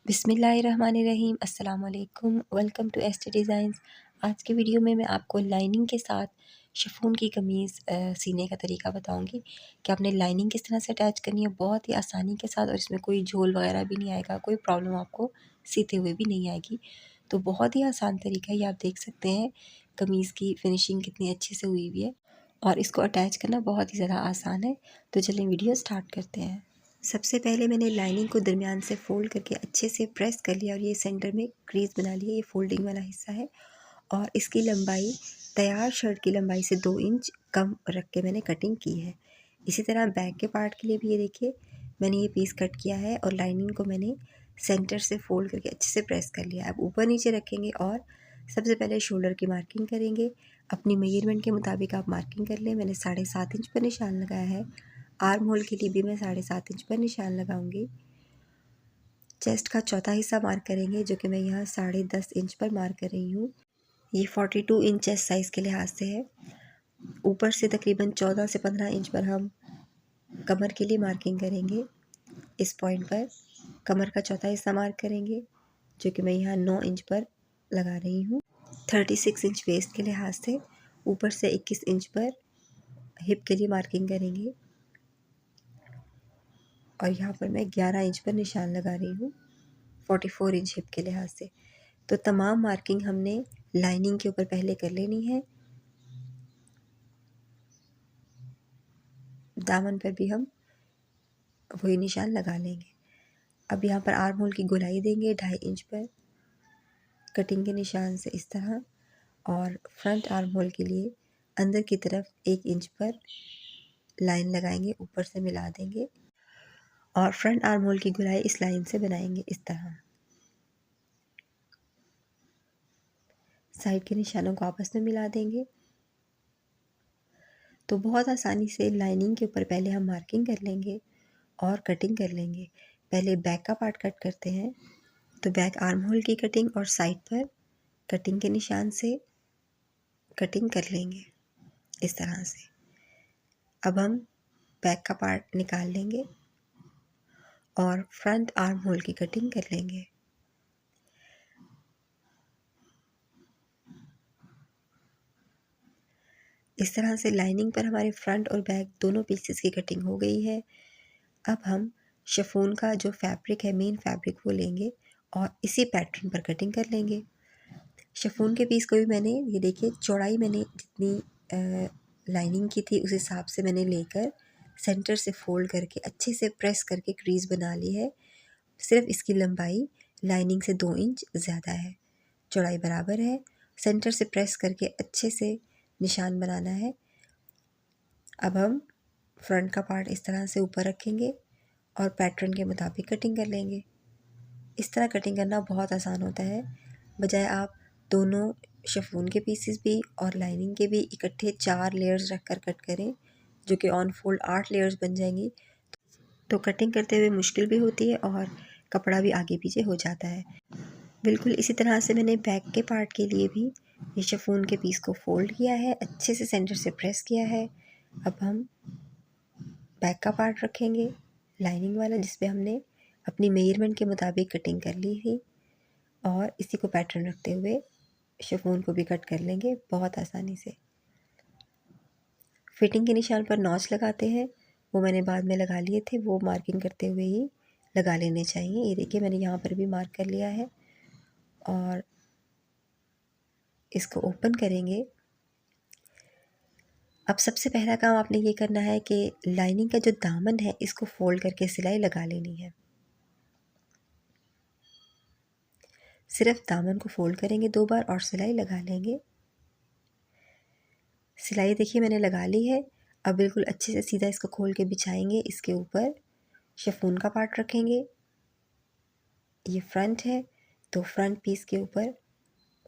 बिस्मिल्लाहिर्रहमानिर्रहीम। अस्सलाम वालेकुम। Welcome to ST designs. आज की वीडियो में मैं आपको लाइनिंग के साथ शिफॉन की कमीज़ सीने का तरीका बताऊंगी कि आपने लाइनिंग किस तरह से अटैच करनी है, बहुत ही आसानी के साथ, और इसमें कोई झोल वगैरह भी नहीं आएगा, कोई प्रॉब्लम आपको सीते हुए भी नहीं आएगी। तो बहुत ही आसान तरीका है, ये आप देख सकते हैं कमीज़ की फिनिशिंग कितनी अच्छे से हुई हुई है और इसको अटैच करना बहुत ही ज़्यादा आसान है। तो चलिए वीडियो स्टार्ट करते हैं। सबसे पहले मैंने लाइनिंग को दरमियान से फ़ोल्ड करके अच्छे से प्रेस कर लिया और ये सेंटर में क्रीज़ बना ली है। ये फ़ोल्डिंग वाला हिस्सा है और इसकी लंबाई तैयार शर्ट की लंबाई से 2 इंच कम रख के मैंने कटिंग की है। इसी तरह बैक के पार्ट के लिए भी ये देखिए मैंने ये पीस कट किया है और लाइनिंग को मैंने सेंटर से फ़ोल्ड करके अच्छे से प्रेस कर लिया। अब ऊपर नीचे रखेंगे और सबसे पहले शोल्डर की मार्किंग करेंगे। अपनी मेजरमेंट के मुताबिक आप मार्किंग कर लें। मैंने 7.5 इंच पर निशान लगाया है। आर्म होल के लिए भी मैं 7.5 इंच पर निशान लगाऊंगी। चेस्ट का चौथा हिस्सा मार्क करेंगे, जो कि मैं यहाँ 10.5 इंच पर मार्क कर रही हूँ। ये 42 इंच चेस्ट साइज़ के लिहाज से है। ऊपर से तकरीबन 14 से 15 इंच पर हम कमर के लिए मार्किंग करेंगे। इस पॉइंट पर कमर का चौथा हिस्सा मार्क करेंगे, जो कि मैं यहाँ 9 इंच पर लगा रही हूँ। 36 इंच वेस्ट के लिहाज से ऊपर से 21 इंच पर हिप के लिए मार्किंग करेंगे और यहाँ पर मैं 11 इंच पर निशान लगा रही हूँ 44 इंच हिप के लिहाज से। तो तमाम मार्किंग हमने लाइनिंग के ऊपर पहले कर लेनी है। दामन पर भी हम वही निशान लगा लेंगे। अब यहाँ पर आर्म होल की गोलाई देंगे 2.5 इंच पर कटिंग के निशान से इस तरह, और फ्रंट आर्म होल के लिए अंदर की तरफ 1 इंच पर लाइन लगाएंगे, ऊपर से मिला देंगे और फ्रंट आर्म होल की गोलाई इस लाइन से बनाएंगे इस तरह। साइड के निशानों को आपस में मिला देंगे। तो बहुत आसानी से लाइनिंग के ऊपर पहले हम मार्किंग कर लेंगे और कटिंग कर लेंगे। पहले बैक का पार्ट कट करते हैं। तो बैक आर्म होल की कटिंग और साइड पर कटिंग के निशान से कटिंग कर लेंगे इस तरह से। अब हम बैक का पार्ट निकाल लेंगे और फ्रंट आर्म होल की कटिंग कर लेंगे। इस तरह से लाइनिंग पर हमारे फ्रंट और बैक दोनों पीसेस की कटिंग हो गई है। अब हम शिफॉन का जो फैब्रिक है, मेन फैब्रिक, वो लेंगे और इसी पैटर्न पर कटिंग कर लेंगे। शिफॉन के पीस को भी मैंने, ये देखिए, चौड़ाई मैंने जितनी लाइनिंग की थी उस हिसाब से मैंने लेकर सेंटर से फोल्ड करके अच्छे से प्रेस करके क्रीज़ बना ली है। सिर्फ इसकी लंबाई लाइनिंग से 2 इंच ज़्यादा है, चौड़ाई बराबर है। सेंटर से प्रेस करके अच्छे से निशान बनाना है। अब हम फ्रंट का पार्ट इस तरह से ऊपर रखेंगे और पैटर्न के मुताबिक कटिंग कर लेंगे। इस तरह कटिंग करना बहुत आसान होता है, बजाय आप दोनों शिफॉन के पीसेस भी और लाइनिंग के भी इकट्ठे 4 लेयर्स रख कर कट करें, जो कि ऑन फोल्ड 8 लेयर्स बन जाएंगी। तो कटिंग करते हुए मुश्किल भी होती है और कपड़ा भी आगे पीछे हो जाता है। बिल्कुल इसी तरह से मैंने बैक के पार्ट के लिए भी ये शिफॉन के पीस को फोल्ड किया है, अच्छे से सेंटर से प्रेस किया है। अब हम बैक का पार्ट रखेंगे, लाइनिंग वाला, जिस पे हमने अपनी मेजरमेंट के मुताबिक कटिंग कर ली थी, और इसी को पैटर्न रखते हुए शिफॉन को भी कट कर लेंगे बहुत आसानी से। फिटिंग के निशान पर नॉच लगाते हैं, वो मैंने बाद में लगा लिए थे, वो मार्किंग करते हुए ही लगा लेने चाहिए। ये देखिए मैंने यहाँ पर भी मार्क कर लिया है और इसको ओपन करेंगे। अब सबसे पहला काम आपने ये करना है कि लाइनिंग का जो दामन है इसको फोल्ड करके सिलाई लगा लेनी है। सिर्फ दामन को फोल्ड करेंगे 2 बार और सिलाई लगा लेंगे। सिलाई देखिए मैंने लगा ली है। अब बिल्कुल अच्छे से सीधा इसको खोल के बिछाएंगे। इसके ऊपर शिफॉन का पार्ट रखेंगे। ये फ्रंट है तो फ्रंट पीस के ऊपर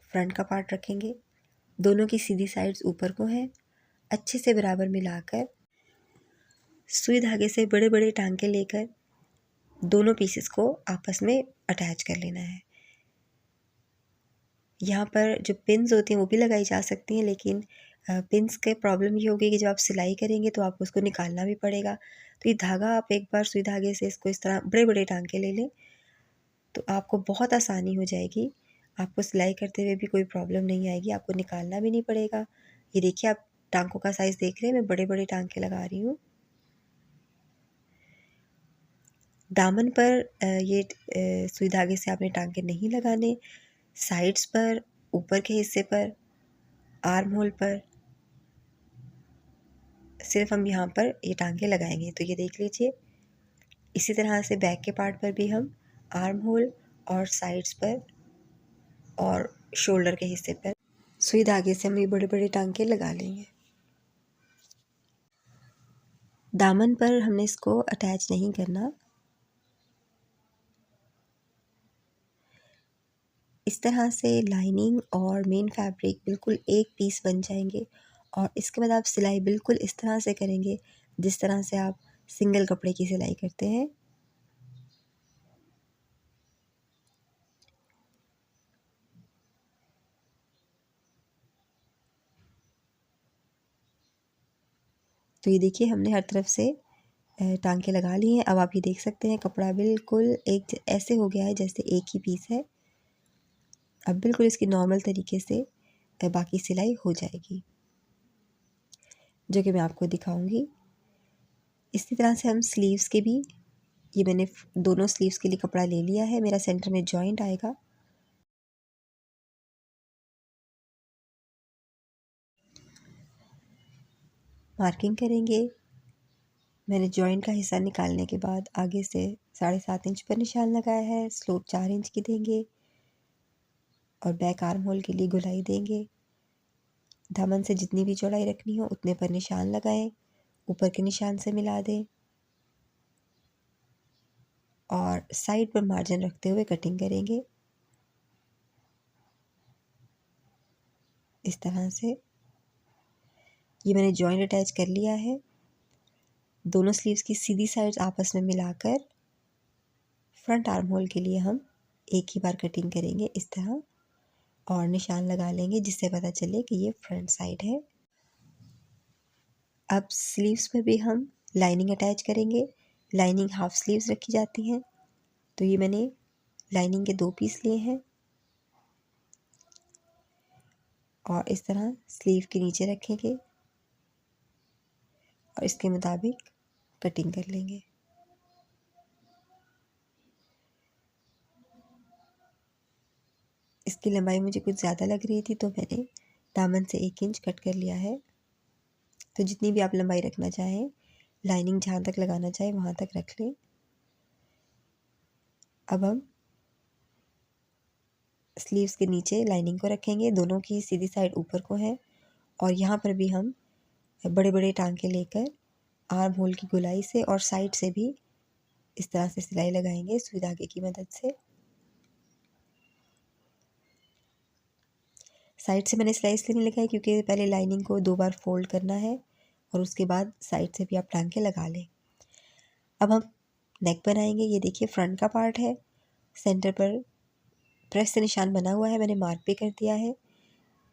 फ्रंट का पार्ट रखेंगे। दोनों की सीधी साइड्स ऊपर को हैं। अच्छे से बराबर मिलाकर सुई धागे से बड़े बड़े टांके लेकर दोनों पीसेस को आपस में अटैच कर लेना है। यहाँ पर जो पिन्स होती हैं वो भी लगाई जा सकती हैं, लेकिन पिन्स के प्रॉब्लम ये होगी कि जब आप सिलाई करेंगे तो आपको उसको निकालना भी पड़ेगा। तो ये धागा आप एक बार सुई धागे से इसको इस तरह बड़े बड़े टांके ले लें तो आपको बहुत आसानी हो जाएगी। आपको सिलाई करते हुए भी कोई प्रॉब्लम नहीं आएगी, आपको निकालना भी नहीं पड़ेगा। ये देखिए, आप टाँकों का साइज़ देख रहे हैं, मैं बड़े-बड़े टाँके लगा रही हूँ। दामन पर ये सुई धागे से आपने टाँके नहीं लगाने, साइड्स पर, ऊपर के हिस्से पर, आर्म होल पर सिर्फ हम यहाँ पर ये टाँके लगाएंगे। तो ये देख लीजिए, इसी तरह से बैक के पार्ट पर भी हम आर्म होल और साइड्स पर और शोल्डर के हिस्से पर सुई धागे से हम ये बड़े बड़े टाँके लगा लेंगे। दामन पर हमने इसको अटैच नहीं करना। इस तरह से लाइनिंग और मेन फैब्रिक बिल्कुल एक पीस बन जाएंगे और इसके बाद आप सिलाई बिल्कुल इस तरह से करेंगे जिस तरह से आप सिंगल कपड़े की सिलाई करते हैं। तो ये देखिए, हमने हर तरफ से टांके लगा लिए हैं। अब आप ये देख सकते हैं कपड़ा बिल्कुल एक ऐसे हो गया है जैसे एक ही पीस है। अब बिल्कुल इसकी नॉर्मल तरीके से बाकी सिलाई हो जाएगी, जो कि मैं आपको दिखाऊंगी। इसी तरह से हम स्लीव्स के भी, ये मैंने दोनों स्लीव्स के लिए कपड़ा ले लिया है, मेरा सेंटर में जॉइंट आएगा। मार्किंग करेंगे। मैंने जॉइंट का हिस्सा निकालने के बाद आगे से 7.5 इंच पर निशान लगाया है। स्लोप 4 इंच की देंगे और बैक आर्म होल के लिए गोलाई देंगे। दामन से जितनी भी चौड़ाई रखनी हो उतने पर निशान लगाएं, ऊपर के निशान से मिला दें और साइड पर मार्जिन रखते हुए कटिंग करेंगे इस तरह से। ये मैंने जॉइंट अटैच कर लिया है। दोनों स्लीव्स की सीधी साइड्स आपस में मिलाकर फ्रंट आर्म होल के लिए हम एक ही बार कटिंग करेंगे इस तरह और निशान लगा लेंगे जिससे पता चले कि ये फ्रंट साइड है। अब स्लीव्स पर भी हम लाइनिंग अटैच करेंगे। लाइनिंग हाफ स्लीव्स रखी जाती हैं, तो ये मैंने लाइनिंग के 2 पीस लिए हैं और इस तरह स्लीव के नीचे रखेंगे और इसके मुताबिक कटिंग कर लेंगे। इसकी लंबाई मुझे कुछ ज़्यादा लग रही थी तो मैंने दामन से 1 इंच कट कर लिया है। तो जितनी भी आप लंबाई रखना चाहें, लाइनिंग जहाँ तक लगाना चाहें वहाँ तक रख लें। अब हम स्लीव्स के नीचे लाइनिंग को रखेंगे, दोनों की सीधी साइड ऊपर को है और यहाँ पर भी हम बड़े बड़े टांके लेकर आर्म होल की गोलाई से और साइड से भी इस तरह से सिलाई लगाएंगे सुई धागे की मदद से। साइड से मैंने सिलाई इसलिए नहीं लगाई क्योंकि पहले लाइनिंग को 2 बार फोल्ड करना है और उसके बाद साइड से भी आप टांके लगा लें। अब हम नेक बनाएंगे। ये देखिए, फ्रंट का पार्ट है, सेंटर पर प्रेस से निशान बना हुआ है, मैंने मार्क भी कर दिया है।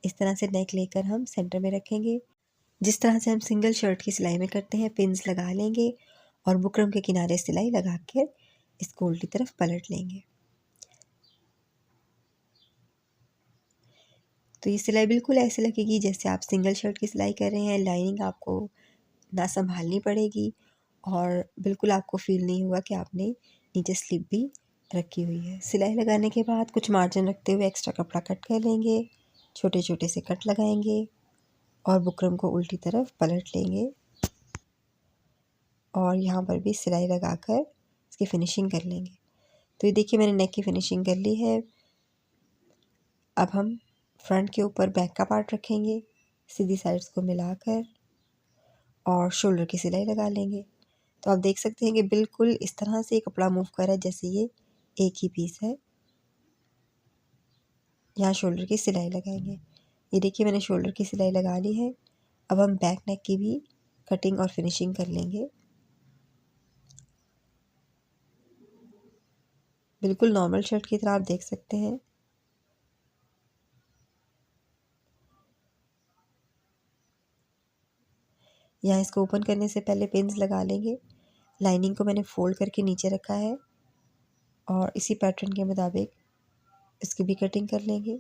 इस तरह से नेक लेकर हम सेंटर में रखेंगे, जिस तरह से हम सिंगल शर्ट की सिलाई में करते हैं। पिन्स लगा लेंगे और बुकरम के किनारे सिलाई लगा कर इसको उल्टी तरफ पलट लेंगे। तो ये सिलाई बिल्कुल ऐसे लगेगी जैसे आप सिंगल शर्ट की सिलाई कर रहे हैं। लाइनिंग आपको ना संभालनी पड़ेगी और बिल्कुल आपको फील नहीं होगा कि आपने नीचे स्लिप भी रखी हुई है। सिलाई लगाने के बाद कुछ मार्जिन रखते हुए एक्स्ट्रा कपड़ा कट कर लेंगे, छोटे छोटे से कट लगाएंगे और बुकरम को उल्टी तरफ पलट लेंगे और यहाँ पर भी सिलाई लगाकर इसकी फिनिशिंग कर लेंगे। तो ये देखिए, मैंने नेक की फिनिशिंग कर ली है। अब हम फ्रंट के ऊपर बैक का पार्ट रखेंगे, सीधी साइड्स को मिलाकर और शोल्डर की सिलाई लगा लेंगे। तो आप देख सकते हैं कि बिल्कुल इस तरह से ये कपड़ा मूव कर रहा है जैसे ये एक ही पीस है। यहाँ शोल्डर की सिलाई लगाएंगे। ये देखिए, मैंने शोल्डर की सिलाई लगा ली है। अब हम बैक नेक की भी कटिंग और फिनिशिंग कर लेंगे। बिल्कुल नॉर्मल शर्ट की तरह आप देख सकते हैं। यहाँ इसको ओपन करने से पहले पिन्स लगा लेंगे। लाइनिंग को मैंने फोल्ड करके नीचे रखा है और इसी पैटर्न के मुताबिक इसकी भी कटिंग कर लेंगे।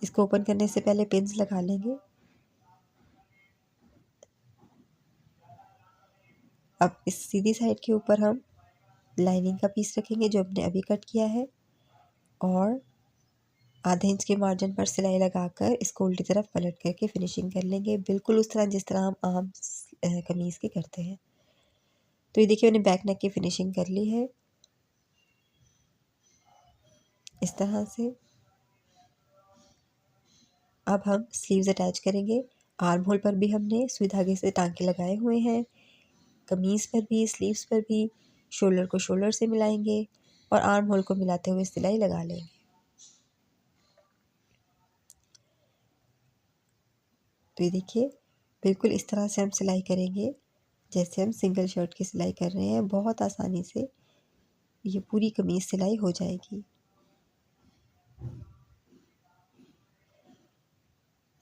इसको ओपन करने से पहले पिन्स लगा लेंगे। अब इस सीधी साइड के ऊपर हम लाइनिंग का पीस रखेंगे जो हमने अभी कट किया है, और आधे इंच के मार्जिन पर सिलाई लगाकर इसको उल्टी तरफ पलट करके फिनिशिंग कर लेंगे, बिल्कुल उस तरह जिस तरह हम आम कमीज़ की करते हैं। तो ये देखिए मैंने बैक नेक की फिनिशिंग कर ली है इस तरह से। अब हम स्लीव्स अटैच करेंगे। आर्म होल पर भी हमने सुई धागे से टांके लगाए हुए हैं, कमीज़ पर भी, स्लीव्स पर भी। शोल्डर को शोल्डर से मिलाएंगे और आर्म होल को मिलाते हुए सिलाई लगा लेंगे। तो ये देखिए बिल्कुल इस तरह से हम सिलाई करेंगे जैसे हम सिंगल शर्ट की सिलाई कर रहे हैं। बहुत आसानी से ये पूरी कमीज सिलाई हो जाएगी।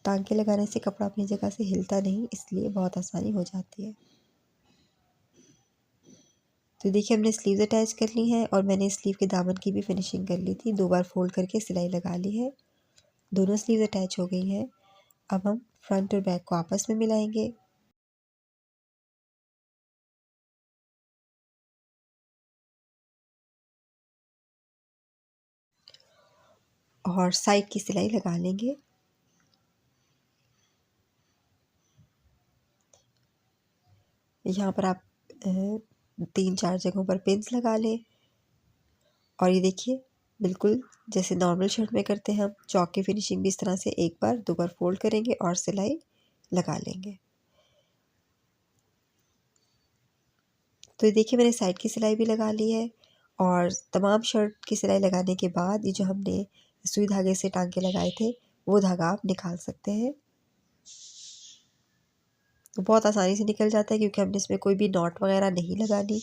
टांके लगाने से कपड़ा अपनी जगह से हिलता नहीं, इसलिए बहुत आसानी हो जाती है। तो देखिए हमने स्लीव्स अटैच कर ली हैं और मैंने स्लीव के दामन की भी फिनिशिंग कर ली थी। 2 बार फोल्ड करके सिलाई लगा ली है। दोनों स्लीव्स अटैच हो गई हैं। अब हम फ्रंट और बैक को आपस में मिलाएंगे। और साइड की सिलाई लगा लेंगे। यहाँ पर आप 3-4 जगहों पर पिन्स लगा लें। और ये देखिए बिल्कुल जैसे नॉर्मल शर्ट में करते हैं हम, चौक की फिनिशिंग भी इस तरह से 1 बार 2 बार फोल्ड करेंगे और सिलाई लगा लेंगे। तो ये देखिए मैंने साइड की सिलाई भी लगा ली है। और तमाम शर्ट की सिलाई लगाने के बाद ये जो हमने सुई धागे से टांके लगाए थे वो धागा आप निकाल सकते हैं। तो बहुत आसानी से निकल जाता है क्योंकि हमने इसमें कोई भी नॉट वगैरह नहीं लगानी।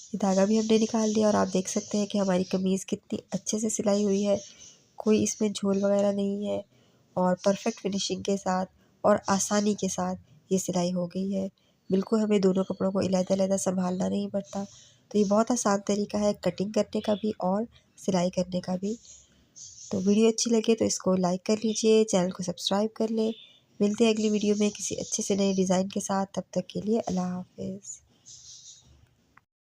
ये धागा भी हमने निकाल लिया और आप देख सकते हैं कि हमारी कमीज़ कितनी अच्छे से सिलाई हुई है। कोई इसमें झोल वगैरह नहीं है और परफेक्ट फिनिशिंग के साथ और आसानी के साथ ये सिलाई हो गई है। बिल्कुल हमें दोनों कपड़ों को अलग-अलग संभालना नहीं पड़ता। तो ये बहुत आसान तरीका है कटिंग करने का भी और सिलाई करने का भी। तो वीडियो अच्छी लगे तो इसको लाइक कर लीजिए, चैनल को सब्सक्राइब कर लें। मिलते हैं अगली वीडियो में किसी अच्छे से नए डिज़ाइन के साथ। तब तक के लिए अल्लाह हाफ़िज़।